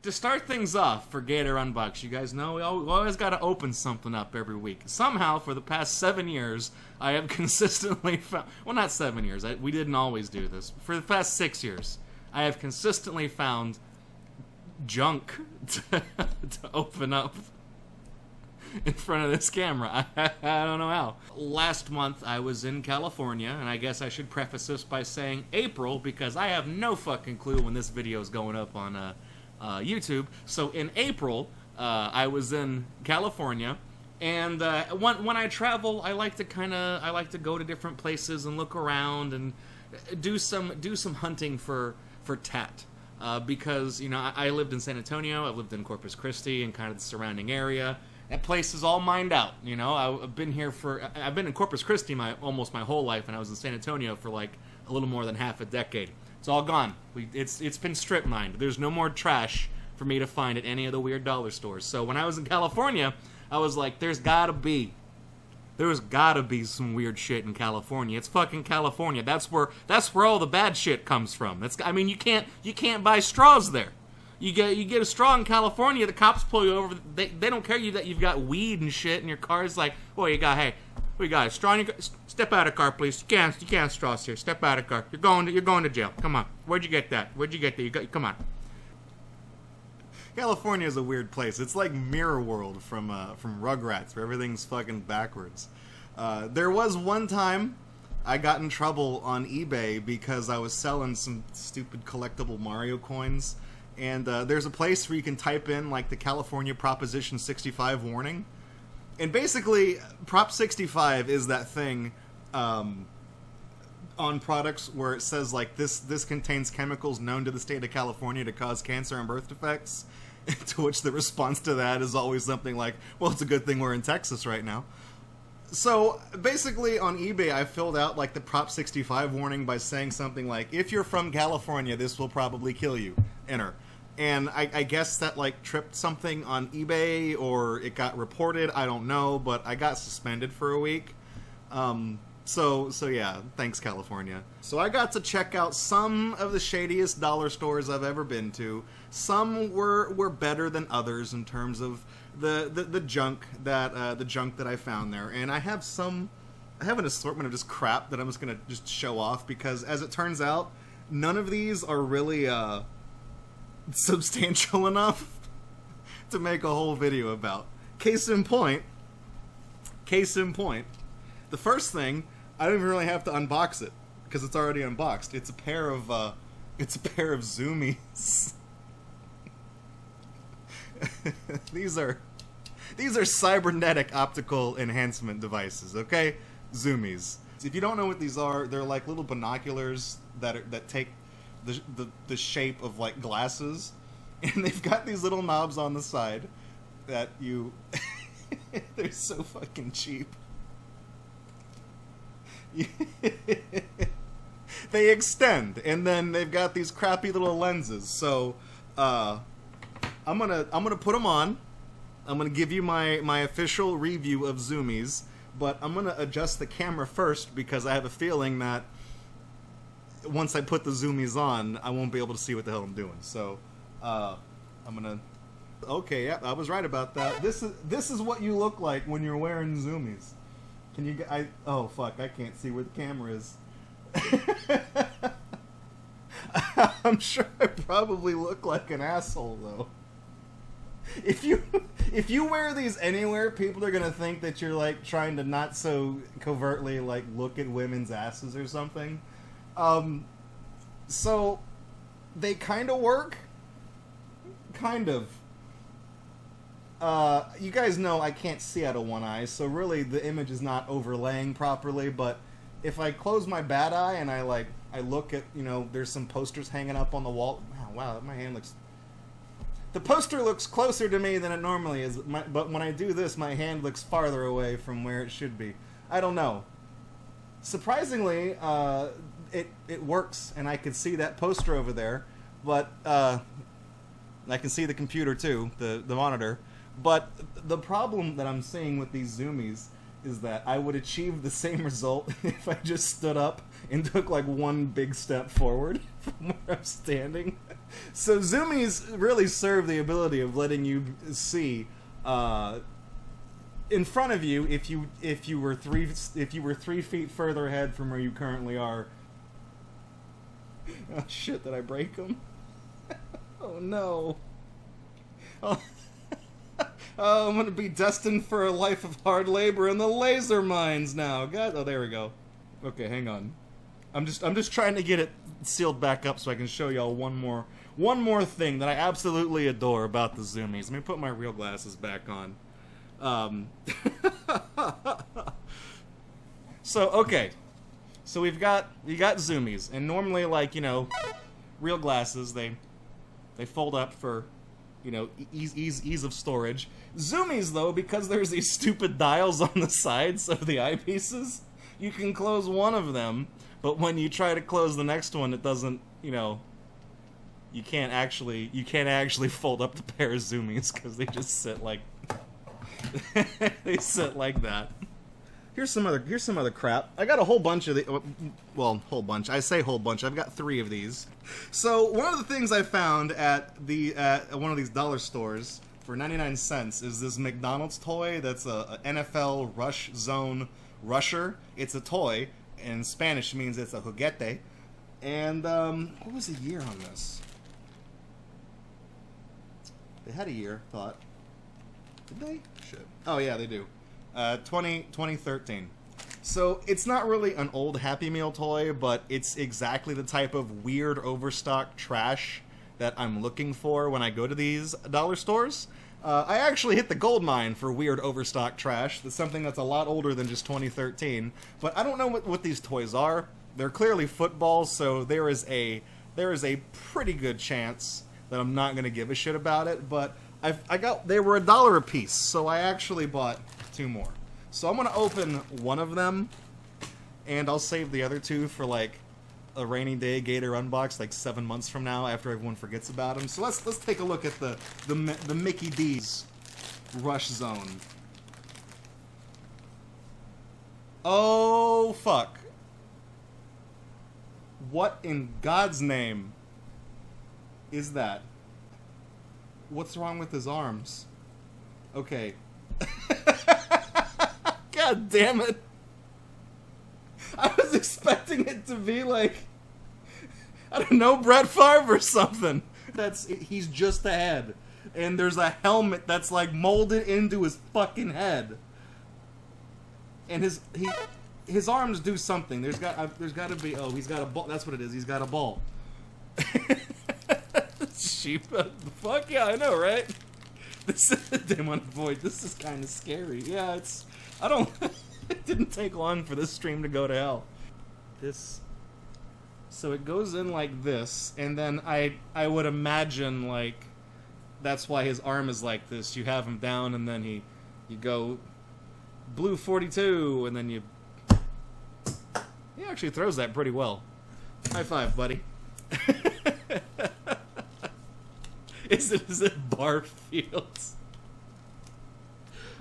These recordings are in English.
To start things off for GatorUNbox, you guys know we always got to open something up every week. Somehow, for the past 7 years, I have consistently found... Well, not 7 years. We didn't always do this. For the past 6 years, I have consistently found junk to open up in front of this camera. I don't know how. Last month, I was in California, and I guess I should preface this by saying April, because I have no fucking clue when this video is going up on... YouTube. So in April, I was in California, and when I travel, I like to go to different places and look around and do some hunting for tat. Because, you know, I lived in San Antonio, I lived in Corpus Christi and kind of the surrounding area. That place is all mined out, you know. I've been in Corpus Christi almost my whole life, and I was in San Antonio for like a little more than half a decade. It's all gone. It's been strip mined. There's no more trash for me to find at any of the weird dollar stores. So when I was in California, I was like, there's gotta be some weird shit in California. It's fucking California. That's where all the bad shit comes from. I mean, you can't buy straws there. You get a straw in California, the cops pull you over. They don't care that you've got weed and shit, and your car's like, well, we got a straw in your car. Step out of car, please. You can't straws here. Step out of car. You're going to jail. Come on. Where'd you get that? Come on. California is a weird place. It's like Mirror World from Rugrats, where everything's fucking backwards. There was one time I got in trouble on eBay because I was selling some stupid collectible Mario coins. And there's a place where you can type in like the California Proposition 65 warning. And basically, Prop 65 is that thing on products where it says, like, this contains chemicals known to the state of California to cause cancer and birth defects, to which the response to that is always something like, well, it's a good thing we're in Texas right now. So, basically, on eBay, I filled out, like, the Prop 65 warning by saying something like, if you're from California, this will probably kill you. Enter. And I guess that, like, tripped something on eBay, or it got reported, I don't know, but I got suspended for a week. So yeah, thanks, California. So I got to check out some of the shadiest dollar stores I've ever been to. Some were better than others in terms of the junk that I found there. And I have an assortment of just crap that I'm just gonna show off, because as it turns out, none of these are really substantial enough to make a whole video about. Case in point, the first thing, I don't even really have to unbox it because it's already unboxed. It's a pair of zoomies. These are cybernetic optical enhancement devices, okay? Zoomies. If you don't know what these are, they're like little binoculars that take the shape of like glasses, and they've got these little knobs on the side that you they're so fucking cheap. They extend, and then they've got these crappy little lenses. So I'm gonna put them on. I'm gonna give you my official review of zoomies, but I'm gonna adjust the camera first because I have a feeling that once I put the zoomies on, I won't be able to see what the hell I'm doing. So, I'm gonna... Okay, yeah, I was right about that. This is what you look like when you're wearing zoomies. Can you get... oh, fuck, I can't see where the camera is. I'm sure I probably look like an asshole, though. If you wear these anywhere, people are gonna think that you're, like, trying to not so covertly, like, look at women's asses or something. So, they kind of work. Kind of. You guys know I can't see out of one eye, so really the image is not overlaying properly, but if I close my bad eye and I look at, you know, there's some posters hanging up on the wall. Wow, my hand looks... The poster looks closer to me than it normally is, but when I do this, my hand looks farther away from where it should be. I don't know. Surprisingly, it works, and I can see that poster over there, but I can see the computer too, the monitor. But the problem that I'm seeing with these zoomies is that I would achieve the same result if I just stood up and took like one big step forward from where I'm standing. So zoomies really serve the ability of letting you see in front of you if you were 3 feet further ahead from where you currently are. Oh shit! Did I break them? Oh no! Oh. Oh, I'm gonna be destined for a life of hard labor in the laser mines now. God, oh there we go. Okay, hang on. I'm just trying to get it sealed back up so I can show y'all one more thing that I absolutely adore about the zoomies. Let me put my real glasses back on. So okay, so we got zoomies, and normally, like, you know, real glasses they fold up for, you know, ease of storage. Zoomies, though, because there's these stupid dials on the sides of the eyepieces, you can close one of them, but when you try to close the next one, it doesn't, you know, you can't actually fold up the pair of zoomies because they just sit like they sit like that. Here's some other crap. I got a whole bunch of the, well, whole bunch. I say whole bunch. I've got 3 of these. So one of the things I found at one of these dollar stores for 99 cents is this McDonald's toy that's a NFL Rush Zone Rusher. It's a toy. In Spanish means it's a juguete. And what was the year on this? They had a year, thought. Did they? Shit. Oh yeah, they do. 2013. So it's not really an old Happy Meal toy, but it's exactly the type of weird overstock trash that I'm looking for when I go to these dollar stores. I actually hit the gold mine for weird overstock trash. That's something that's a lot older than just 2013. But I don't know what these toys are. They're clearly footballs, so there is a pretty good chance that I'm not going to give a shit about it. But they were $1 a piece, so I actually bought 2 more. So I'm going to open one of them, and I'll save the other 2 for like a rainy day GatorUNbox like 7 months from now after everyone forgets about them. So let's take a look at the Mickey D's Rush Zone. Oh fuck. What in God's name is that? What's wrong with his arms? Okay. God damn it. I was expecting it to be like, I don't know, Brett Favre or something. He's just a head. And there's a helmet that's like molded into his fucking head. And his arms do something. There's got to be, oh, he's got a ball. That's what it is. He's got a ball. Sheep. Fuck yeah, I know, right? This is a demon void. This is kind of scary. Yeah, it didn't take long for this stream to go to hell. So it goes in like this, and then I would imagine, like, that's why his arm is like this. You have him down, and then you go blue 42, and then he actually throws that pretty well. High five, buddy. Is it Barfields?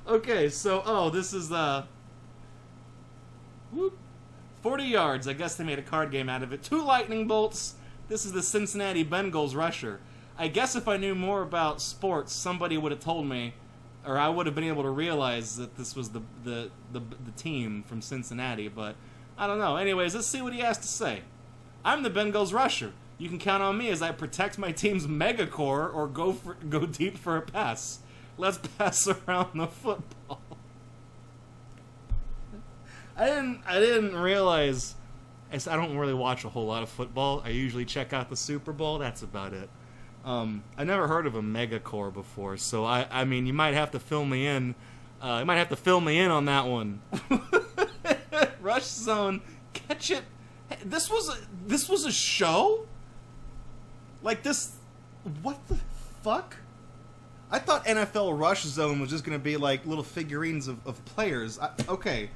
Okay, so this is whoop, 40 yards. I guess they made a card game out of it. 2 lightning bolts. This is the Cincinnati Bengals rusher. I guess if I knew more about sports, somebody would have told me, or I would have been able to realize that this was the team from Cincinnati, but I don't know. Anyways, let's see what he has to say. I'm the Bengals rusher. You can count on me as I protect my team's mega core or go deep for a pass. Let's pass around the football. I didn't realize. I don't really watch a whole lot of football. I usually check out the Super Bowl. That's about it. I never heard of a mega core before, so I mean, you might have to fill me in. You might have to fill me in on that one. Rush Zone, catch it. This was a show? Like this? What the fuck? I thought NFL Rush Zone was just gonna be like little figurines of players. Okay,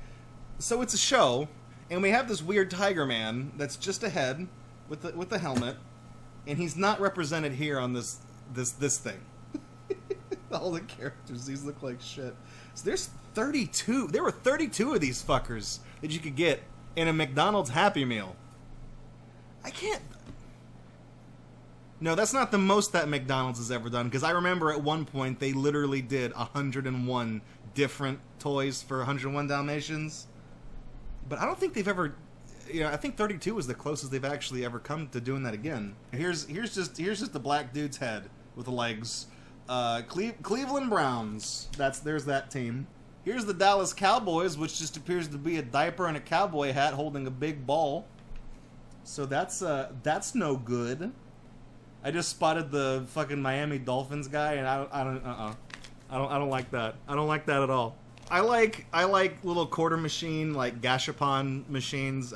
so it's a show, and we have this weird Tiger Man that's just a head with the helmet, and he's not represented here on this thing. All the characters, these look like shit. So there's 32. There were 32 of these fuckers that you could get in a McDonald's Happy Meal. I can't. No, that's not the most that McDonald's has ever done, because I remember at one point they literally did 101 different toys for 101 Dalmatians. But I don't think they've ever... I think 32 is the closest they've actually ever come to doing that again. Here's just the black dude's head with the legs. Cleveland Browns. There's that team. Here's the Dallas Cowboys, which just appears to be a diaper and a cowboy hat holding a big ball. So that's no good. I just spotted the fucking Miami Dolphins guy, and I don't like that. I don't like that at all. I like little quarter machine, like gashapon machines.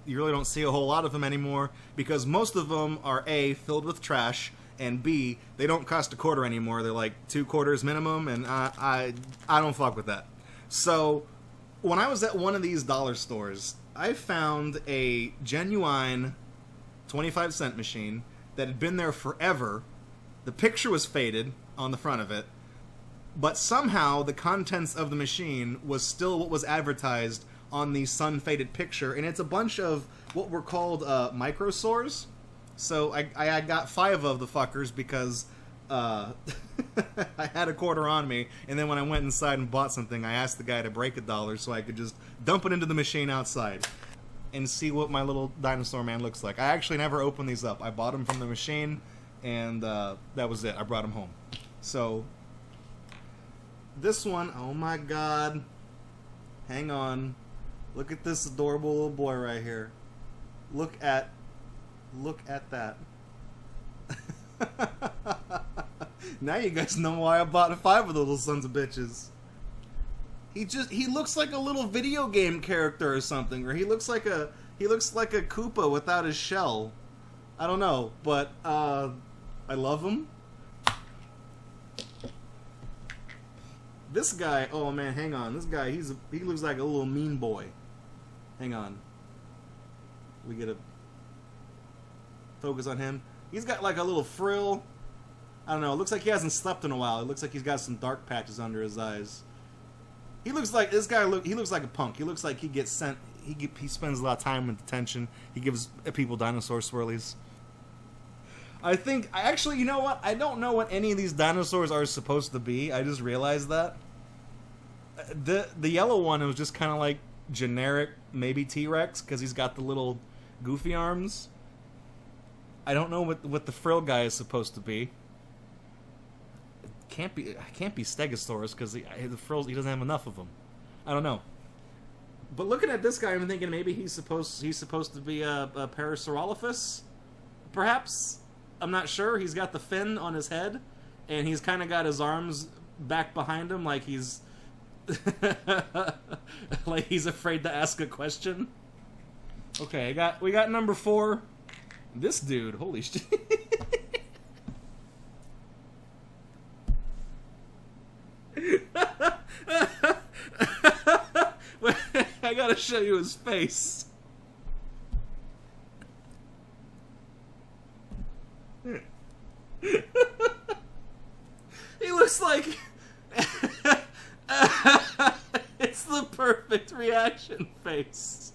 You really don't see a whole lot of them anymore because most of them are A, filled with trash, and B, they don't cost a quarter anymore. They're like 2 quarters minimum, and I don't fuck with that. So when I was at one of these dollar stores, I found a genuine 25-cent machine that had been there forever. The picture was faded on the front of it, but somehow the contents of the machine was still what was advertised on the sun-faded picture, and it's a bunch of what were called microsaurs. So I got 5 of the fuckers because I had a quarter on me, and then when I went inside and bought something, I asked the guy to break $1 so I could just dump it into the machine outside and see what my little dinosaur man looks like. I actually never opened these up. I bought them from the machine, and that was it. I brought them home. So this one, oh my god. Hang on. Look at this adorable little boy right here. Look at that. Now you guys know why I bought 5 of the little sons of bitches. He looks like a little video game character or something, or he looks like a Koopa without his shell. I don't know, but I love him. This guy, oh man, hang on. This guy, he looks like a little mean boy. Hang on. We get a focus on him. He's got like a little frill. I don't know. It looks like he hasn't slept in a while. It looks like he's got some dark patches under his eyes. He looks like this guy. He looks like a punk. He looks like he gets sent. He spends a lot of time in detention. He gives people dinosaur swirlies. I think actually, you know what? I don't know what any of these dinosaurs are supposed to be. I just realized that. The yellow one was just kind of like generic, maybe T-Rex, because he's got the little goofy arms. I don't know what the frill guy is supposed to be. Can't be Stegosaurus because the frills, he doesn't have enough of them. I don't know. But looking at this guy, I'm thinking maybe he's supposed to be a Parasaurolophus, perhaps. I'm not sure. He's got the fin on his head, and he's kind of got his arms back behind him, like he's like he's afraid to ask a question. Okay, we got number 4. This dude, holy shit. I gotta show you his face. He looks like it's the perfect reaction face.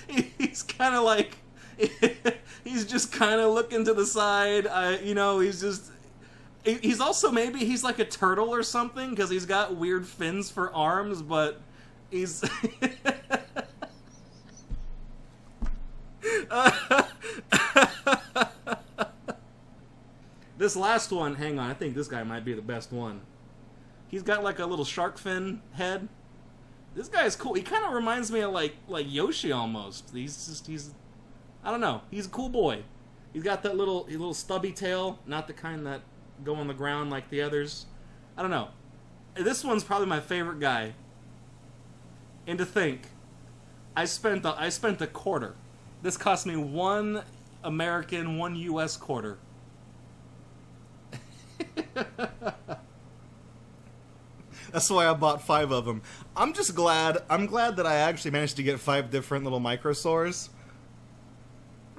He's kind of like he's just kind of looking to the side. He's also maybe he's like a turtle or something because he's got weird fins for arms, but he's this last one, hang on, I think this guy might be the best one. He's got like a little shark fin head. This guy is cool. He kind of reminds me of like Yoshi almost. He's I don't know. He's a cool boy. He's got that little stubby tail, not the kind that go on the ground like the others. I don't know. This one's probably my favorite guy. And to think, I spent a quarter. This cost me 1 American, 1 U.S. quarter. That's why I bought 5 of them. I'm glad that I actually managed to get 5 different little microsaurs.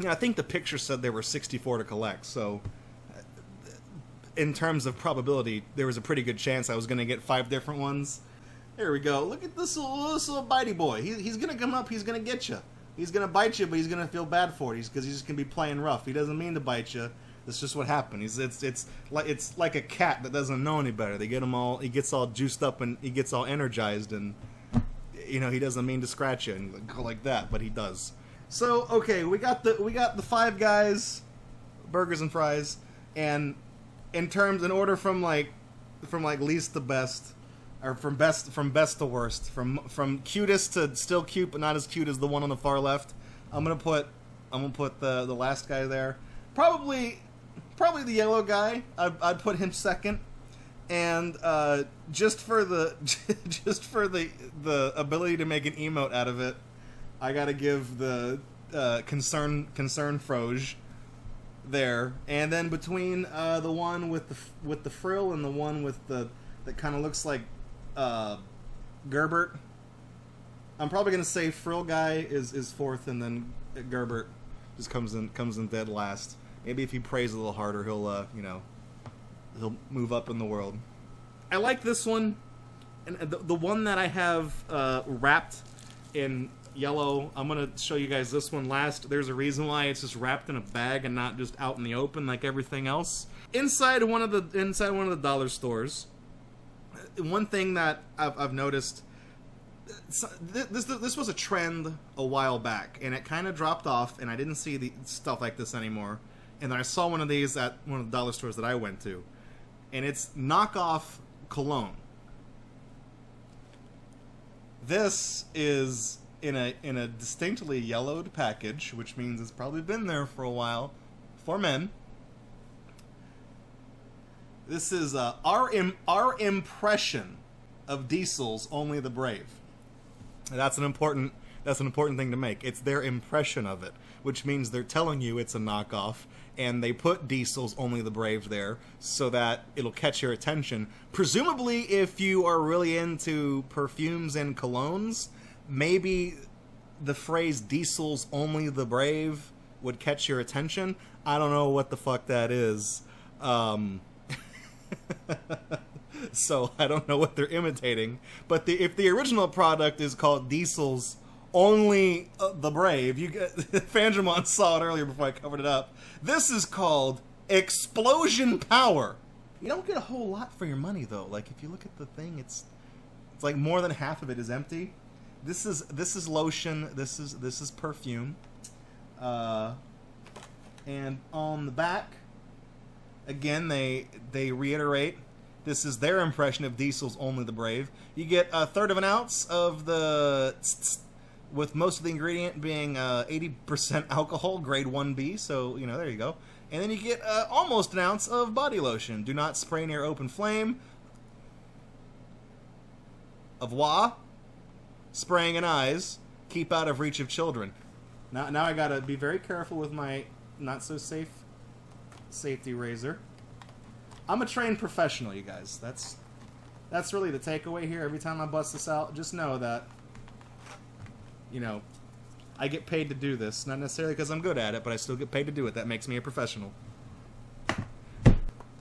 I think the picture said there were 64 to collect, so in terms of probability, there was a pretty good chance I was going to get 5 different ones. There we go. Look at this little bitey boy. He's going to come up. He's going to get you. He's gonna bite you, but he's gonna feel bad for it because he's just gonna be playing rough. He doesn't mean to bite you. That's just what happened. It's like a cat that doesn't know any better. They get him all. He gets all juiced up and he gets all energized, and you know he doesn't mean to scratch you and go like that, but he does. So okay, we got the Five Guys burgers and fries, and in order from least to best, or from best to worst, from cutest to still cute but not as cute as the one on the far left. I'm gonna put the last guy there. Probably the yellow guy. I'd put him second, and just for the ability to make an emote out of it, I gotta give the concern Froge there, and then between the one with the frill and the one with that kind of looks like Gerbert, I'm probably gonna say frill guy is fourth, and then Gerbert just comes in dead last. Maybe if he prays a little harder, he'll he'll move up in the world. I like this one, and the one that I have wrapped in yellow. I'm gonna show you guys this one last. There's a reason why it's just wrapped in a bag and not just out in the open like everything else. Inside one of the dollar stores. One thing that I've noticed. This was a trend a while back, and it kind of dropped off, and I didn't see the stuff like this anymore. And then I saw one of these at one of the dollar stores that I went to, and it's knockoff cologne. This is in a distinctly yellowed package, which means it's probably been there for a while for men. This is our impression of Diesel's Only the Brave. That's an important thing to make. It's their impression of it, which means they're telling you it's a knockoff, and they put Diesel's Only the Brave there so that it'll catch your attention. Presumably, if you are really into perfumes and colognes, maybe the phrase Diesel's Only the Brave would catch your attention. I don't know what the fuck that is. So I don't know what they're imitating. But if the original product is called Diesel's Only the Brave, Fandramon saw it earlier before I covered it up. This is called Explosion Power. You don't get a whole lot for your money though. Like if you look at the thing, it's like more than half of it is empty. This is lotion. This is perfume. And on the back, again they reiterate. This is their impression of Diesel's Only the Brave. You get 1/3 of an ounce of the, with most of the ingredient being 80% alcohol, grade 1B. So you know, there you go. And then you get almost an ounce of body lotion. Do not spray near open flame. Avoir. Spraying in eyes. Keep out of reach of children. Now I gotta be very careful with my not so safe safety razor. I'm a trained professional, you guys. That's really the takeaway here. Every time I bust this out, just know that, you know, I get paid to do this. Not necessarily because I'm good at it, but I still get paid to do it. That makes me a professional.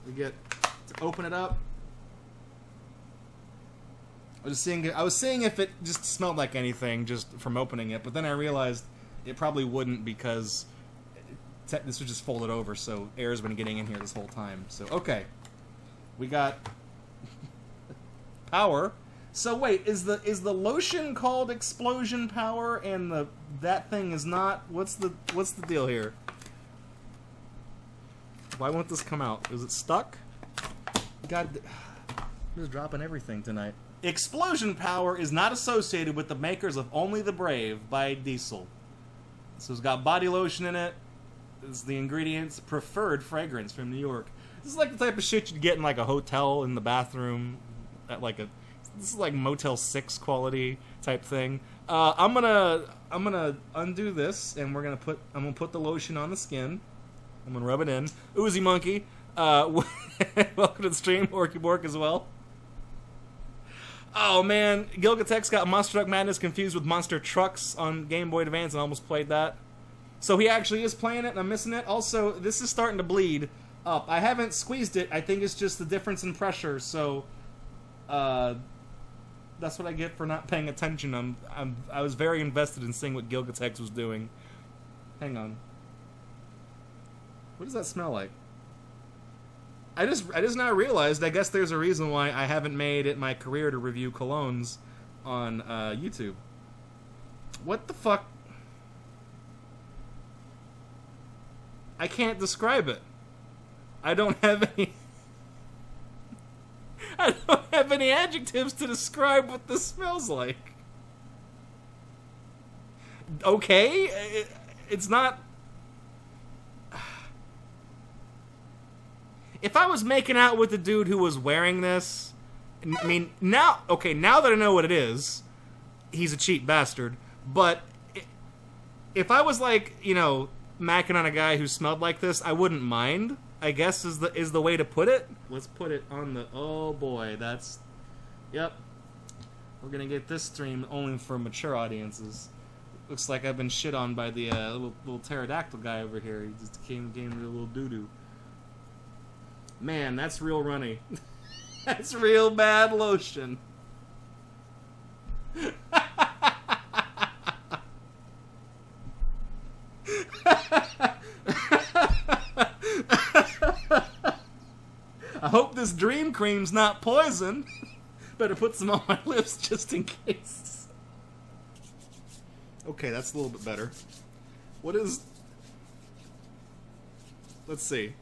We get to open it up. I was seeing if it just smelled like anything just from opening it, but then I realized it probably wouldn't because this was just folded over, so air's been getting in here this whole time. So okay, we got power. So wait, is the lotion called Explosion Power and that thing is not? What's the deal here? Why won't this come out? Is it stuck? God, I'm just dropping everything tonight. Explosion Power is not associated with the makers of Only the Brave by Diesel. So it's got body lotion in it. It's the ingredients preferred fragrance from New York. This is like the type of shit you'd get in like a hotel in the bathroom at like a. This is like Motel 6 quality type thing. I'm gonna undo this, and I'm gonna put the lotion on the skin. I'm gonna rub it in. Oozy Monkey, welcome to the stream. Orky Bork as well. Oh man, Gilgatex got Monster Truck Madness confused with Monster Trucks on Game Boy Advance and almost played that. So he actually is playing it, and I'm missing it. Also, this is starting to bleed up. I haven't squeezed it. I think it's just the difference in pressure. So, That's what I get for not paying attention. I was very invested in seeing what Gilgatex was doing. Hang on. What does that smell like? I just now realized, I guess there's a reason why I haven't made it my career to review colognes on YouTube. What the fuck? I can't describe it. I don't have any... I don't have any adjectives to describe what this smells like. Okay? It's not... If I was making out with the dude who was wearing this, I mean, now that I know what it is, he's a cheap bastard, but if I was like, you know, macking on a guy who smelled like this, I wouldn't mind, I guess is the way to put it. Let's put it on the, oh boy, that's, yep. We're gonna get this stream only for mature audiences. Looks like I've been shit on by the little pterodactyl guy over here. He just gave me a little doo-doo. Man, that's real runny. That's real bad lotion. I hope this dream cream's not poison. Better put some on my lips just in case. Okay, that's a little bit better. What is... Let's see.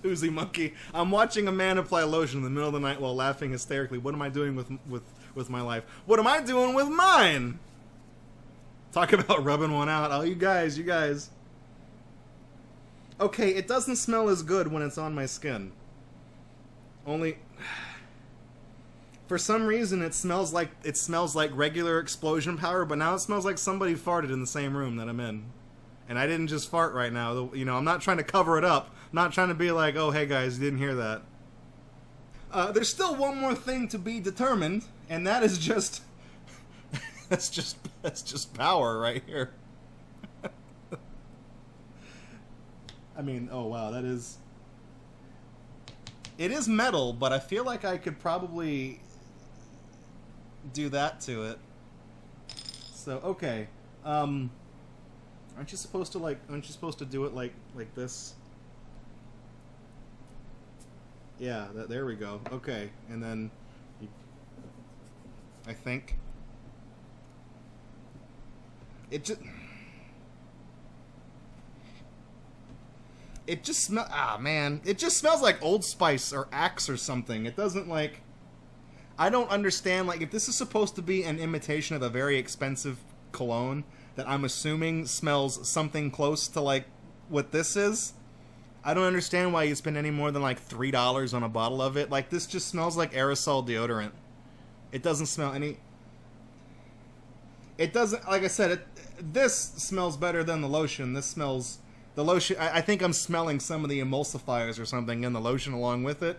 Oozy monkey. I'm watching a man apply lotion in the middle of the night while laughing hysterically. What am I doing with my life? What am I doing with mine? Talk about rubbing one out. Oh, you guys. Okay, it doesn't smell as good when it's on my skin. Only... For some reason, it smells like regular explosion powder, but now it smells like somebody farted in the same room that I'm in. And I didn't just fart right now. You know, I'm not trying to cover it up. I'm not trying to be like, oh, hey guys, you didn't hear that. There's still one more thing to be determined, and that is just... that's just power right here. I mean, oh wow, that is... It is metal, but I feel like I could probably do that to it. So, okay. Aren't you supposed to do it like this? Yeah, there we go. Okay, and then I think it just smells. Ah, man, it just smells like Old Spice or Axe or something. It doesn't like. I don't understand. Like, if this is supposed to be an imitation of a very expensive cologne that I'm assuming smells something close to like what this is, I don't understand why you spend any more than like $3 on a bottle of it. Like, this just smells like aerosol deodorant. It doesn't smell any... It doesn't... Like I said, this smells better than the lotion. This smells... The lotion... I think I'm smelling some of the emulsifiers or something in the lotion along with it.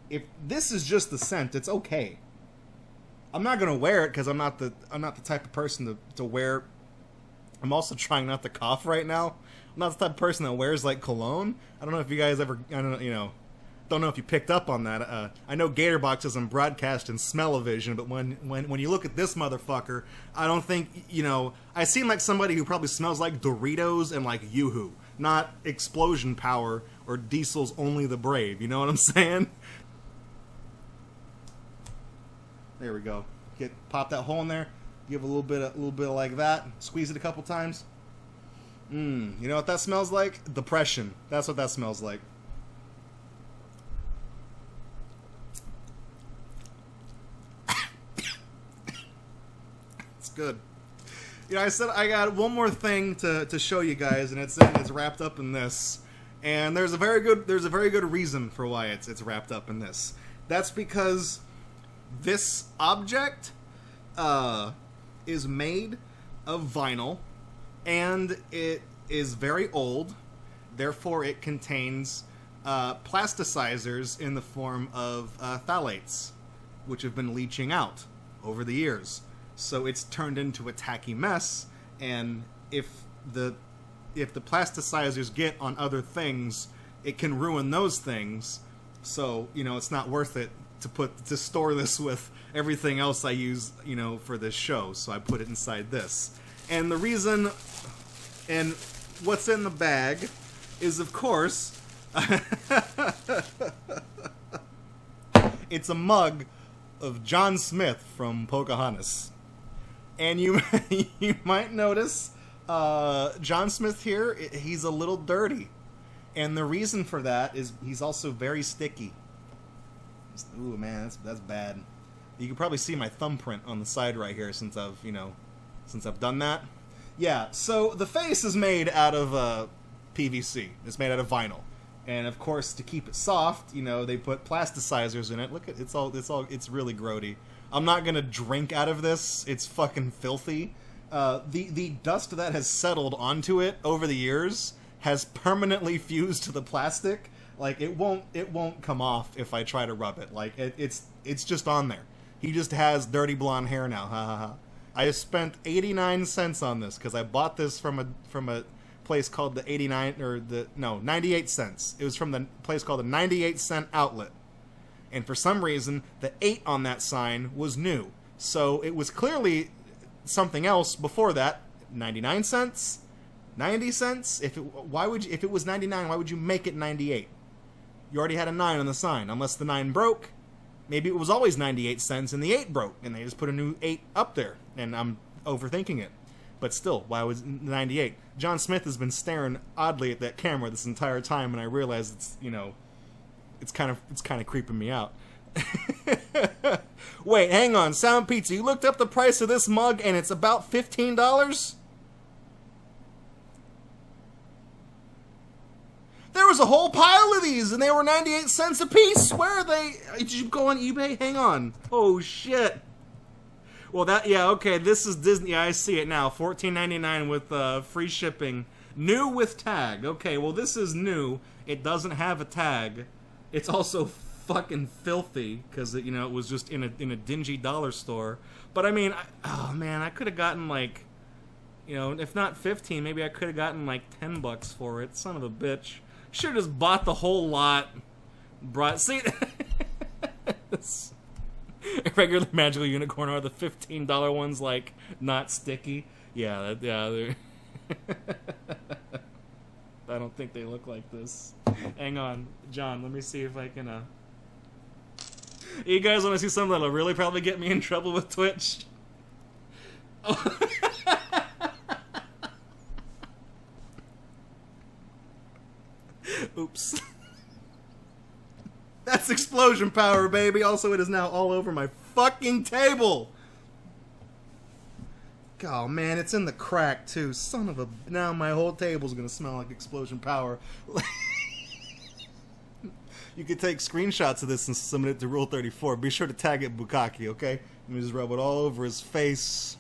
If this is just the scent, it's okay. I'm not gonna wear it because I'm not the type of person to wear... I'm also trying not to cough right now. I'm not the type of person that wears like cologne. I don't know if you guys ever, don't know if you picked up on that. I know Gatorbox doesn't broadcast in smell-o-vision, but when you look at this motherfucker, I don't think, I seem like somebody who probably smells like Doritos and like Yoo-Hoo, not Explosion Power or Diesel's Only the Brave. You know what I'm saying? There we go. Pop that hole in there. Give a little bit of like that. Squeeze it a couple times. You know what that smells like? Depression. That's what that smells like. It's good. I said I got one more thing to show you guys, and it's wrapped up in this. And there's a very good reason for why it's wrapped up in this. That's because this object is made of vinyl, and it is very old. Therefore, it contains plasticizers in the form of phthalates, which have been leaching out over the years. So it's turned into a tacky mess, and if the plasticizers get on other things, it can ruin those things. So, it's not worth it to store this with everything else I use, you know, for this show. So I put it inside this. And the reason, and what's in the bag is, of course, it's a mug of John Smith from Pocahontas. And you might notice John Smith here, he's a little dirty. And the reason for that is he's also very sticky. Ooh, man, that's bad. You can probably see my thumbprint on the side right here since I've done that. Yeah, so the face is made out of PVC. It's made out of vinyl. And of course, to keep it soft, you know, they put plasticizers in it. Look at it's really grody. I'm not gonna drink out of this. It's fucking filthy. The dust that has settled onto it over the years has permanently fused to the plastic. Like it won't come off if I try to rub it. Like it's just on there. He just has dirty blonde hair now. Ha ha ha. I spent 89 cents on this because I bought this from a place called the 98 cents. It was from the place called the 98 cent outlet. And for some reason, the 8 on that sign was new. So it was clearly something else before that. 99 cents? 90 cents? If it was 99, why would you make it 98? You already had a 9 on the sign, unless the 9 broke. Maybe it was always 98 cents and the 8 broke, and they just put a new 8 up there, and I'm overthinking it. But still, why was 98? John Smith has been staring oddly at that camera this entire time, and I realize it's, you know, it's kind of creeping me out. Wait, hang on, Sound Pizza, you looked up the price of this mug and it's about $15? There was a whole pile of these and they were 98 cents a piece. Where are they? Did you go on eBay? Hang on. Oh shit. Well, yeah, okay, this is Disney. Yeah, I see it now. $14.99 with free shipping. New with tag. Okay, well, this is new. It doesn't have a tag. It's also fucking filthy because it was just in a dingy dollar store. But I mean, oh man, I could have gotten like, if not 15, maybe I could have gotten like $10 for it. Son of a bitch. Should have just bought the whole lot. See, regular magical unicorn are the $15 ones, like not sticky. Yeah, they're. I don't think they look like this. Hang on, John. Let me see if I can. You guys want to see something that'll really probably get me in trouble with Twitch? Oh. Oops. That's explosion power, baby. Also, it is now all over my fucking table. Oh, man, it's in the crack, too. Son of a... Now my whole table's gonna smell like explosion power. You could take screenshots of this and submit it to Rule 34. Be sure to tag it Bukkake, okay? Let me just rub it all over his face.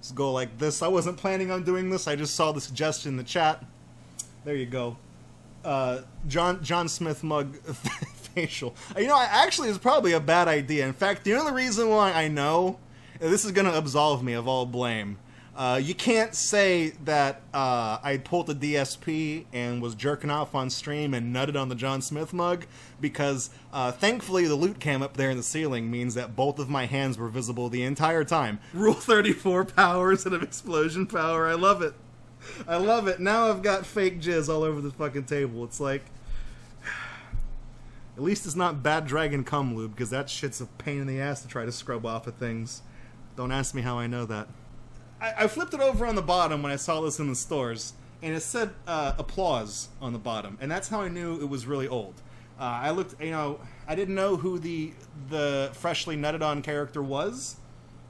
Just go like this. I wasn't planning on doing this. I just saw the suggestion in the chat. There you go. John Smith mug facial. Actually, it's probably a bad idea. In fact, the only reason why I know... This is going to absolve me of all blame. You can't say that I pulled the DSP and was jerking off on stream and nutted on the John Smith mug, because thankfully the loot cam up there in the ceiling means that both of my hands were visible the entire time. Rule 34 power instead of explosion power. I love it. I love it. Now I've got fake jizz all over the fucking table. It's like... At least it's not Bad Dragon cum lube, because that shit's a pain in the ass to try to scrub off of things. Don't ask me how I know that. I flipped it over on the bottom when I saw this in the stores, and it said applause on the bottom, and that's how I knew it was really old. I looked, I didn't know who the freshly nutted on character was.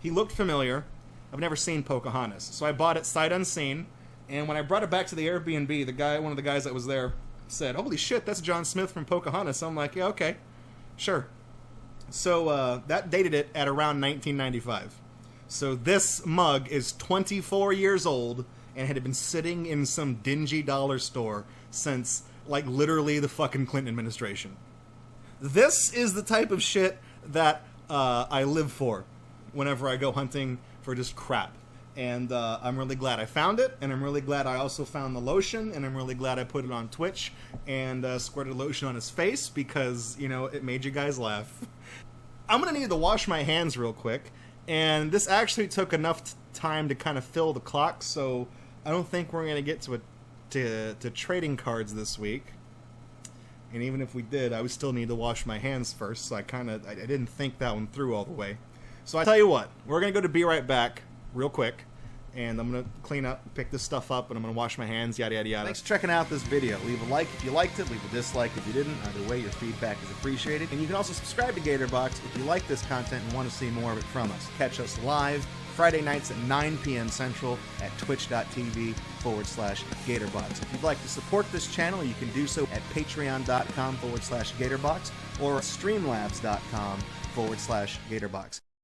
He looked familiar. I've never seen Pocahontas, so I bought it sight unseen, and when I brought it back to the Airbnb, one of the guys that was there said, "Holy shit, that's John Smith from Pocahontas." I'm like, yeah, okay, sure. So that dated it at around 1995. So this mug is 24 years old and had been sitting in some dingy dollar store since, like, literally the fucking Clinton administration. This is the type of shit that I live for whenever I go hunting for just crap. And I'm really glad I found it, and I'm really glad I also found the lotion, and I'm really glad I put it on Twitch and squirted lotion on his face because, you know, it made you guys laugh. I'm going to need to wash my hands real quick, and this actually took enough time to kind of fill the clock, so I don't think we're going to get to trading cards this week. And even if we did, I would still need to wash my hands first, so I didn't think that one through all the way. So I tell you what, we're going to go to Be Right Back real quick, and I'm going to clean up, pick this stuff up, and I'm going to wash my hands, yada, yada, yada. Thanks for checking out this video. Leave a like if you liked it, leave a dislike if you didn't. Either way, your feedback is appreciated. And you can also subscribe to GatorBox if you like this content and want to see more of it from us. Catch us live Friday nights at 9 p.m. Central at twitch.tv/GatorBox. If you'd like to support this channel, you can do so at patreon.com/GatorBox or streamlabs.com/GatorBox.